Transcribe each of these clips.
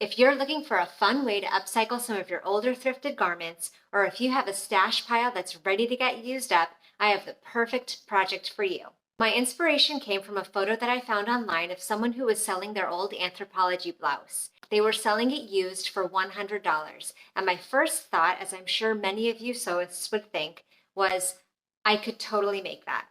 If you're looking for a fun way to upcycle some of your older thrifted garments, or if you have a stash pile that's ready to get used up, I have the perfect project for you. My inspiration came from a photo that I found online of someone who was selling their old Anthropologie blouse. They were selling it used for $100, and my first thought, as I'm sure many of you sewists would think, was I could totally make that.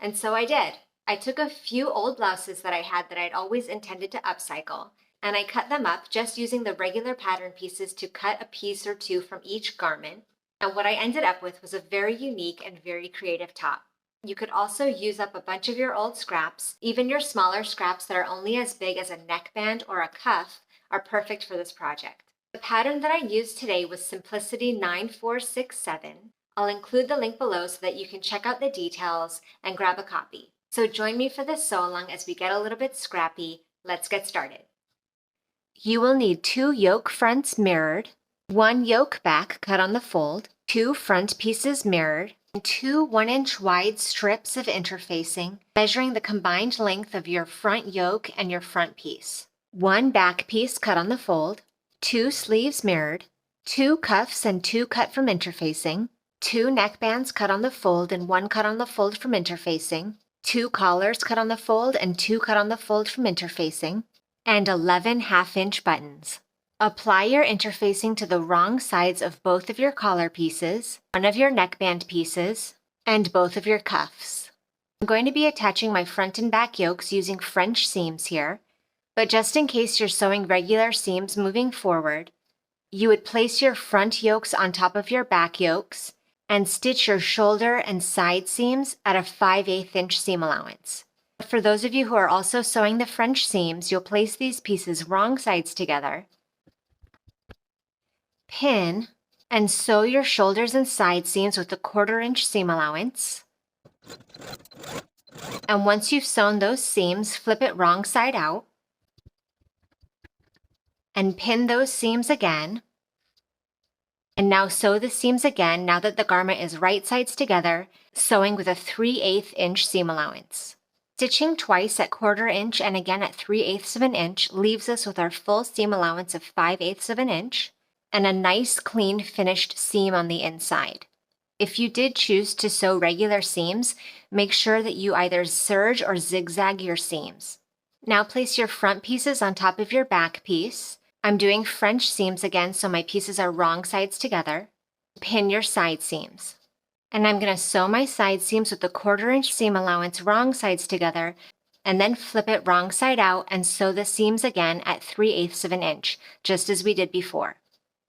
And so I did. I took a few old blouses that I had that I'd always intended to upcycle, and I cut them up just using the regular pattern pieces to cut a piece or two from each garment. And what I ended up with was a very unique and very creative top. You could also use up a bunch of your old scraps. Even your smaller scraps that are only as big as a neckband or a cuff are perfect for this project. The pattern that I used today was Simplicity 9467. I'll include the link below so that you can check out the details and grab a copy. So join me for this sew-along as we get a little bit scrappy. Let's get started. You will need 2 yoke fronts mirrored, 1 yoke back cut on the fold, 2 front pieces mirrored, and 2 1-inch wide strips of interfacing, measuring the combined length of your front yoke and your front piece. 1 back piece cut on the fold, 2 sleeves mirrored, 2 cuffs and 2 cut from interfacing, 2 neckbands cut on the fold and 1 cut on the fold from interfacing, 2 collars cut on the fold and 2 cut on the fold from interfacing, and 11 half-inch buttons. Apply your interfacing to the wrong sides of both of your collar pieces, one of your neckband pieces, and both of your cuffs. I'm going to be attaching my front and back yokes using French seams here, but just in case you're sewing regular seams moving forward, you would place your front yokes on top of your back yokes and stitch your shoulder and side seams at a 5/8 inch seam allowance. For those of you who are also sewing the French seams, you'll place these pieces wrong sides together, pin, and sew your shoulders and side seams with a 1/4 inch seam allowance. And once you've sewn those seams, flip it wrong side out and pin those seams again. And now sew the seams again now that the garment is right sides together, sewing with a 3/8 inch seam allowance. Stitching twice at 1/4 inch and again at 3/8 of an inch leaves us with our full seam allowance of 5/8 of an inch and a nice clean finished seam on the inside. If you did choose to sew regular seams, make sure that you either serge or zigzag your seams. Now place your front pieces on top of your back piece. I'm doing French seams again so my pieces are wrong sides together. Pin your side seams. And I'm going to sew my side seams with the 1/4 inch seam allowance wrong sides together, and then flip it wrong side out and sew the seams again at 3/8 of an inch, just as we did before.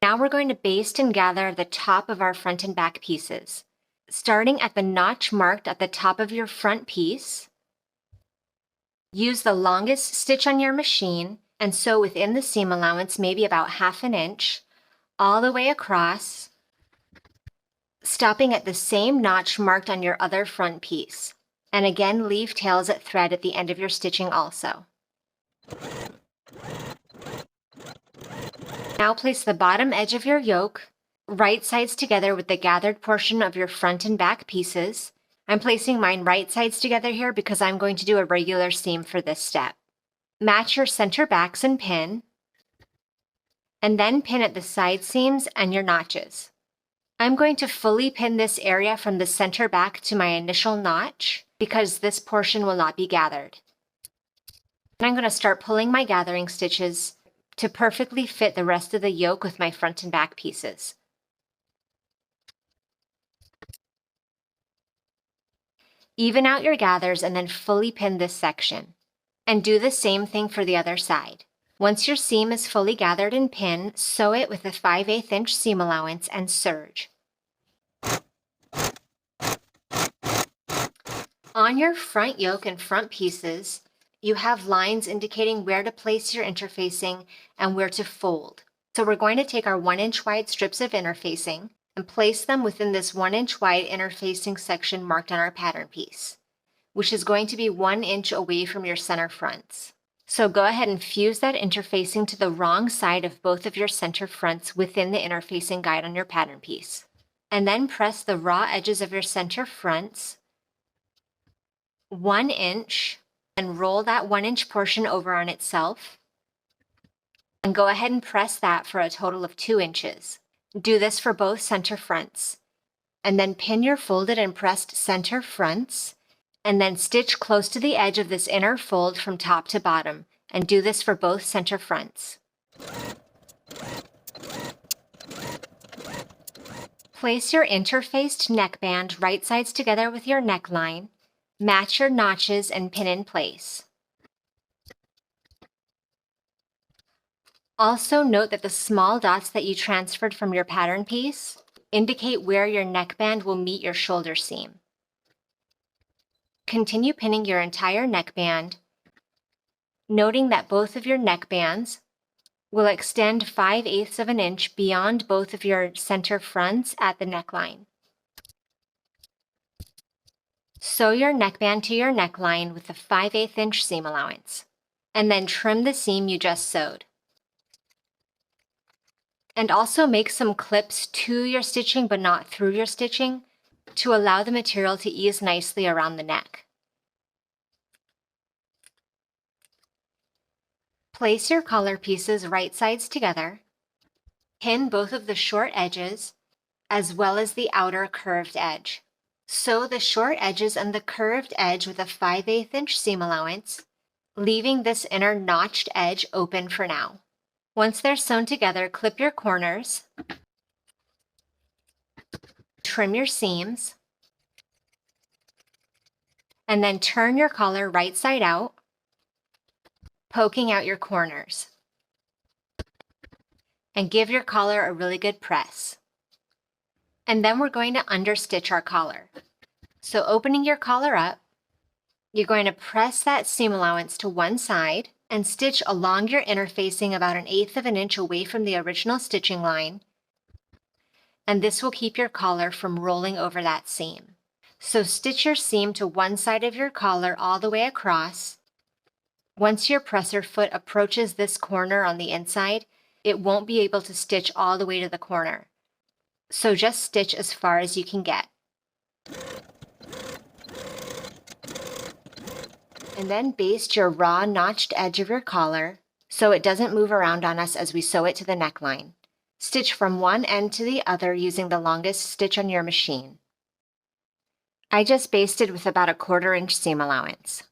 Now we're going to baste and gather the top of our front and back pieces. Starting at the notch marked at the top of your front piece, use the longest stitch on your machine and sew within the seam allowance maybe about 1/2 inch, all the way across, stopping at the same notch marked on your other front piece. And again, leave tails at thread at the end of your stitching also. Now place the bottom edge of your yoke right sides together with the gathered portion of your front and back pieces. I'm placing mine right sides together here because I'm going to do a regular seam for this step. Match your center backs and pin, and then pin at the side seams and your notches. I'm going to fully pin this area from the center back to my initial notch because this portion will not be gathered. And I'm going to start pulling my gathering stitches to perfectly fit the rest of the yoke with my front and back pieces. Even out your gathers and then fully pin this section. And do the same thing for the other side. Once your seam is fully gathered and pinned, sew it with a 5/8 inch seam allowance and serge. On your front yoke and front pieces, you have lines indicating where to place your interfacing and where to fold. So we're going to take our 1-inch wide strips of interfacing and place them within this 1-inch wide interfacing section marked on our pattern piece, which is going to be 1 inch away from your center fronts. So go ahead and fuse that interfacing to the wrong side of both of your center fronts within the interfacing guide on your pattern piece. And then press the raw edges of your center fronts 1 inch and roll that 1 inch portion over on itself. And go ahead and press that for a total of 2 inches. Do this for both center fronts. And then pin your folded and pressed center fronts, and then stitch close to the edge of this inner fold from top to bottom, and do this for both center fronts. Place your interfaced neckband right sides together with your neckline, match your notches, and pin in place. Also note that the small dots that you transferred from your pattern piece indicate where your neckband will meet your shoulder seam. Continue pinning your entire neckband, noting that both of your neckbands will extend 5/8 of an inch beyond both of your center fronts at the neckline. Sew your neckband to your neckline with a 5/8 inch seam allowance, and then trim the seam you just sewed. And also make some clips to your stitching but not through your stitching to allow the material to ease nicely around the neck. Place your collar pieces right sides together. Pin both of the short edges as well as the outer curved edge. Sew the short edges and the curved edge with a 5/8 inch seam allowance, leaving this inner notched edge open for now. Once they're sewn together, clip your corners, trim your seams, and then turn your collar right side out, poking out your corners. And give your collar a really good press. And then we're going to understitch our collar. So opening your collar up, you're going to press that seam allowance to one side and stitch along your interfacing about 1/8 of an inch away from the original stitching line. And this will keep your collar from rolling over that seam. So stitch your seam to one side of your collar all the way across. Once your presser foot approaches this corner on the inside, it won't be able to stitch all the way to the corner. So just stitch as far as you can get. And then baste your raw notched edge of your collar so it doesn't move around on us as we sew it to the neckline. Stitch from one end to the other using the longest stitch on your machine. I just basted with about a 1/4 inch seam allowance.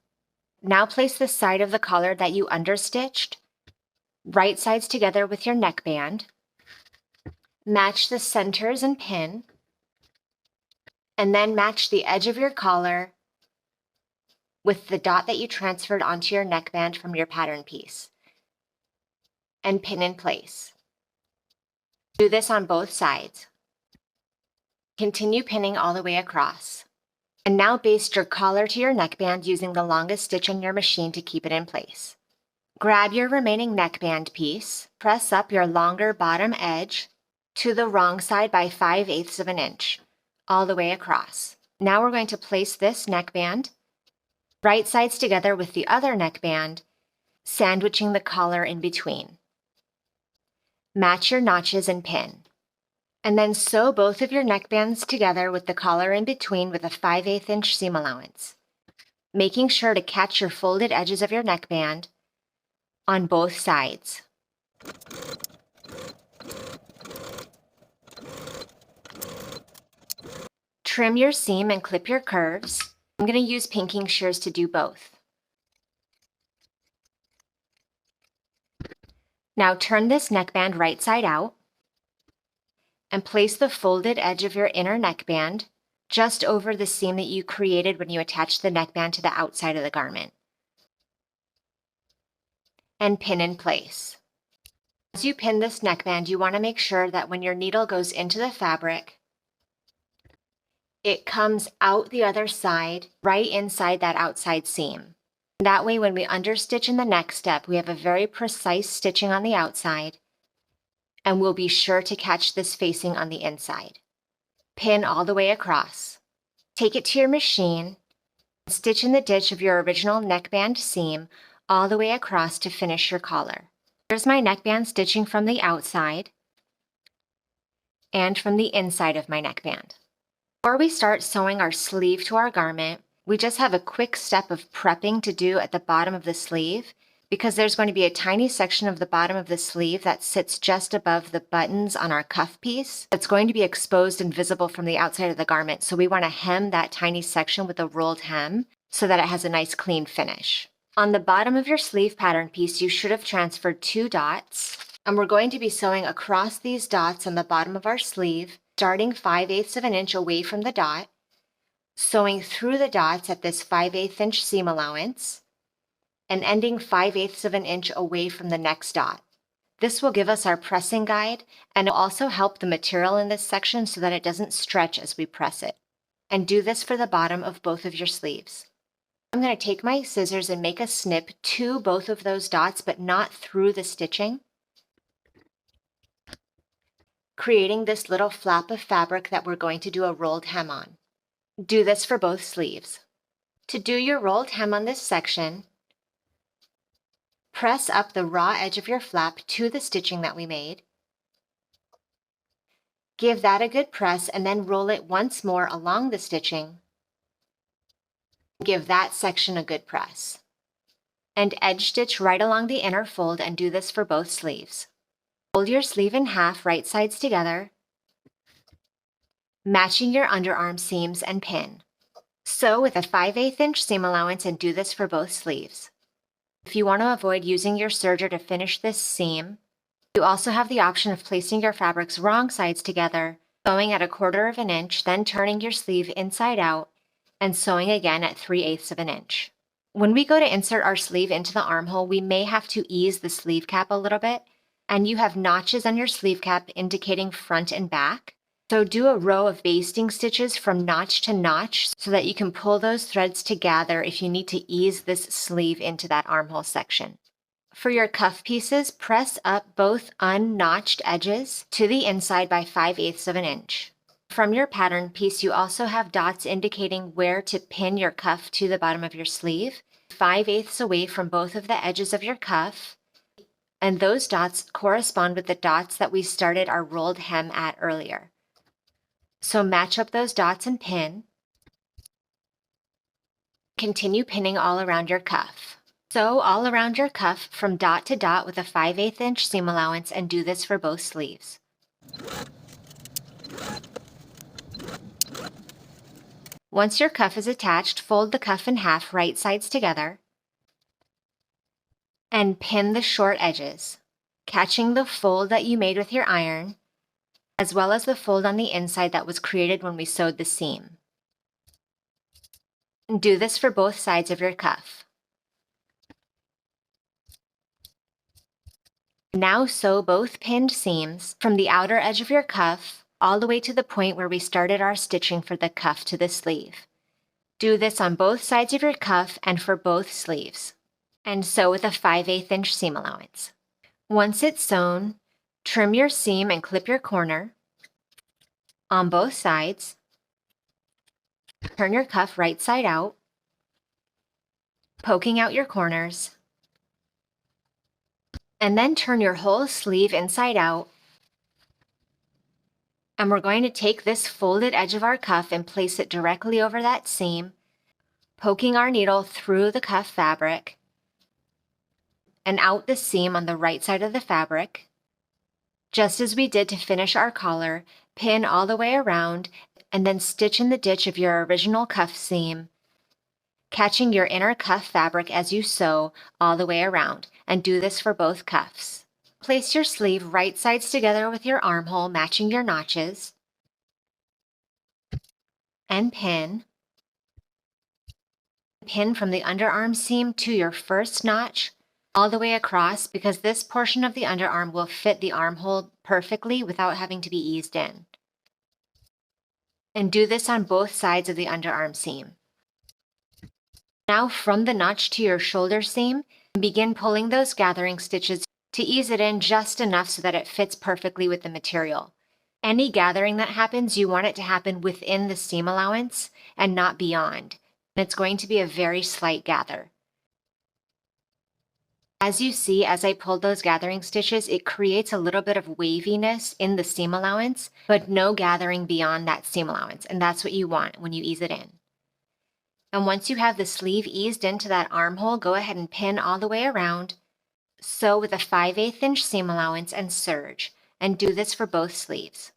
Now place the side of the collar that you understitched right sides together with your neckband. Match the centers and pin, and then match the edge of your collar with the dot that you transferred onto your neckband from your pattern piece, and pin in place. Do this on both sides. Continue pinning all the way across. And now baste your collar to your neckband using the longest stitch on your machine to keep it in place. Grab your remaining neckband piece, press up your longer bottom edge to the wrong side by 5/8 of an inch, all the way across. Now we're going to place this neckband right sides together with the other neckband, sandwiching the collar in between. Match your notches and pin. And then sew both of your neckbands together with the collar in between with a 5/8 inch seam allowance, making sure to catch your folded edges of your neckband on both sides. Trim your seam and clip your curves. I'm going to use pinking shears to do both. Now turn this neckband right side out and place the folded edge of your inner neckband just over the seam that you created when you attached the neckband to the outside of the garment. And pin in place. As you pin this neckband, you want to make sure that when your needle goes into the fabric, it comes out the other side, right inside that outside seam. That way, when we understitch in the next step, we have a very precise stitching on the outside, and we'll be sure to catch this facing on the inside. Pin all the way across. Take it to your machine, stitch in the ditch of your original neckband seam all the way across to finish your collar. Here's my neckband stitching from the outside and from the inside of my neckband. Before we start sewing our sleeve to our garment, we just have a quick step of prepping to do at the bottom of the sleeve because there's going to be a tiny section of the bottom of the sleeve that sits just above the buttons on our cuff piece. It's going to be exposed and visible from the outside of the garment, so we want to hem that tiny section with a rolled hem so that it has a nice clean finish. On the bottom of your sleeve pattern piece, you should have transferred 2 dots, and we're going to be sewing across these dots on the bottom of our sleeve, starting 5/8 of an inch away from the dot, sewing through the dots at this 5/8 inch seam allowance, and ending 5/8 of an inch away from the next dot. This will give us our pressing guide, and it'll also help the material in this section so that it doesn't stretch as we press it. And do this for the bottom of both of your sleeves. I'm going to take my scissors and make a snip to both of those dots, but not through the stitching, creating this little flap of fabric that we're going to do a rolled hem on. Do this for both sleeves. To do your rolled hem on this section, press up the raw edge of your flap to the stitching that we made. Give that a good press and then roll it once more along the stitching. Give that section a good press. And edge stitch right along the inner fold and do this for both sleeves. Fold your sleeve in half, right sides together, matching your underarm seams, and pin. Sew with a 5/8 inch seam allowance and do this for both sleeves. If you want to avoid using your serger to finish this seam, you also have the option of placing your fabrics wrong sides together, sewing at 1/4 of an inch, then turning your sleeve inside out and sewing again at 3/8 of an inch. When we go to insert our sleeve into the armhole, we may have to ease the sleeve cap a little bit, and you have notches on your sleeve cap indicating front and back. So do a row of basting stitches from notch to notch so that you can pull those threads together if you need to ease this sleeve into that armhole section. For your cuff pieces, press up both unnotched edges to the inside by 5/8 of an inch. From your pattern piece, you also have dots indicating where to pin your cuff to the bottom of your sleeve, 5/8 away from both of the edges of your cuff, and those dots correspond with the dots that we started our rolled hem at earlier. So match up those dots and pin. Continue pinning all around your cuff. Sew all around your cuff from dot to dot with a 5/8 inch seam allowance and do this for both sleeves. Once your cuff is attached, fold the cuff in half, right sides together, and pin the short edges, catching the fold that you made with your iron, as well as the fold on the inside that was created when we sewed the seam. Do this for both sides of your cuff. Now sew both pinned seams from the outer edge of your cuff all the way to the point where we started our stitching for the cuff to the sleeve. Do this on both sides of your cuff and for both sleeves, and sew with a 5/8 inch seam allowance. Once it's sewn, trim your seam and clip your corner on both sides. Turn your cuff right side out, poking out your corners, and then turn your whole sleeve inside out. And we're going to take this folded edge of our cuff and place it directly over that seam, poking our needle through the cuff fabric and out the seam on the right side of the fabric. Just as we did to finish our collar, pin all the way around and then stitch in the ditch of your original cuff seam, catching your inner cuff fabric as you sew all the way around, and do this for both cuffs. Place your sleeve right sides together with your armhole matching your notches, and pin. Pin from the underarm seam to your first notch all the way across, because this portion of the underarm will fit the armhole perfectly without having to be eased in. And do this on both sides of the underarm seam. Now from the notch to your shoulder seam, begin pulling those gathering stitches to ease it in just enough so that it fits perfectly with the material. Any gathering that happens, you want it to happen within the seam allowance and not beyond. It's going to be a very slight gather. As you see, as I pulled those gathering stitches, it creates a little bit of waviness in the seam allowance, but no gathering beyond that seam allowance, and that's what you want when you ease it in. And once you have the sleeve eased into that armhole, go ahead and pin all the way around. Sew with a 5/8 inch seam allowance and serge, and do this for both sleeves.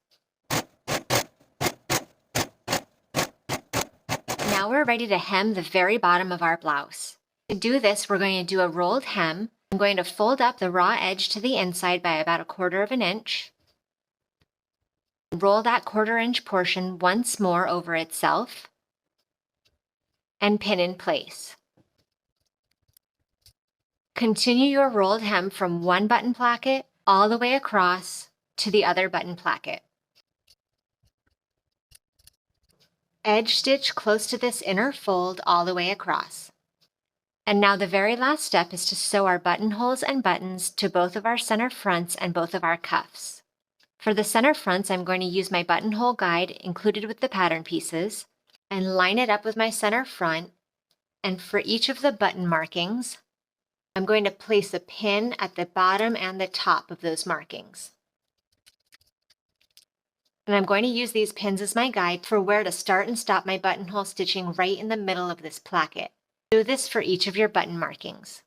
Now we're ready to hem the very bottom of our blouse. To do this, we're going to do a rolled hem. I'm going to fold up the raw edge to the inside by about 1/4 inch. Roll that 1/4 inch portion once more over itself and pin in place. Continue your rolled hem from one button placket all the way across to the other button placket. Edge stitch close to this inner fold all the way across. And now the very last step is to sew our buttonholes and buttons to both of our center fronts and both of our cuffs. For the center fronts, I'm going to use my buttonhole guide included with the pattern pieces and line it up with my center front. And for each of the button markings, I'm going to place a pin at the bottom and the top of those markings. And I'm going to use these pins as my guide for where to start and stop my buttonhole stitching right in the middle of this placket. Do this for each of your button markings.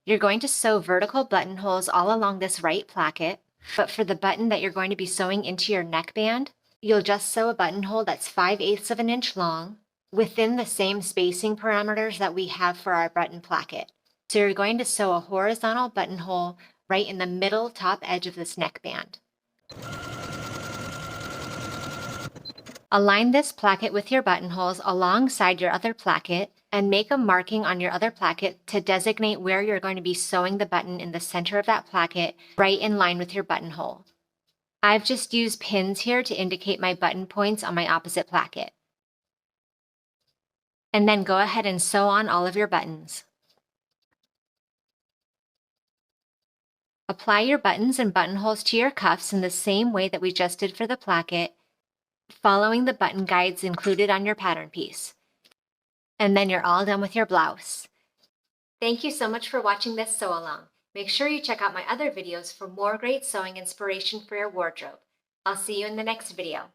You're going to sew vertical buttonholes all along this right placket, but for the button that you're going to be sewing into your neckband, you'll just sew a buttonhole that's 5/8 inch long within the same spacing parameters that we have for our button placket. So you're going to sew a horizontal buttonhole right in the middle top edge of this neckband. Align this placket with your buttonholes alongside your other placket and make a marking on your other placket to designate where you're going to be sewing the button in the center of that placket, right in line with your buttonhole. I've just used pins here to indicate my button points on my opposite placket. And then go ahead and sew on all of your buttons. Apply your buttons and buttonholes to your cuffs in the same way that we just did for the placket, following the button guides included on your pattern piece. And then you're all done with your blouse. Thank you so much for watching this sew along. Make sure you check out my other videos for more great sewing inspiration for your wardrobe. I'll see you in the next video.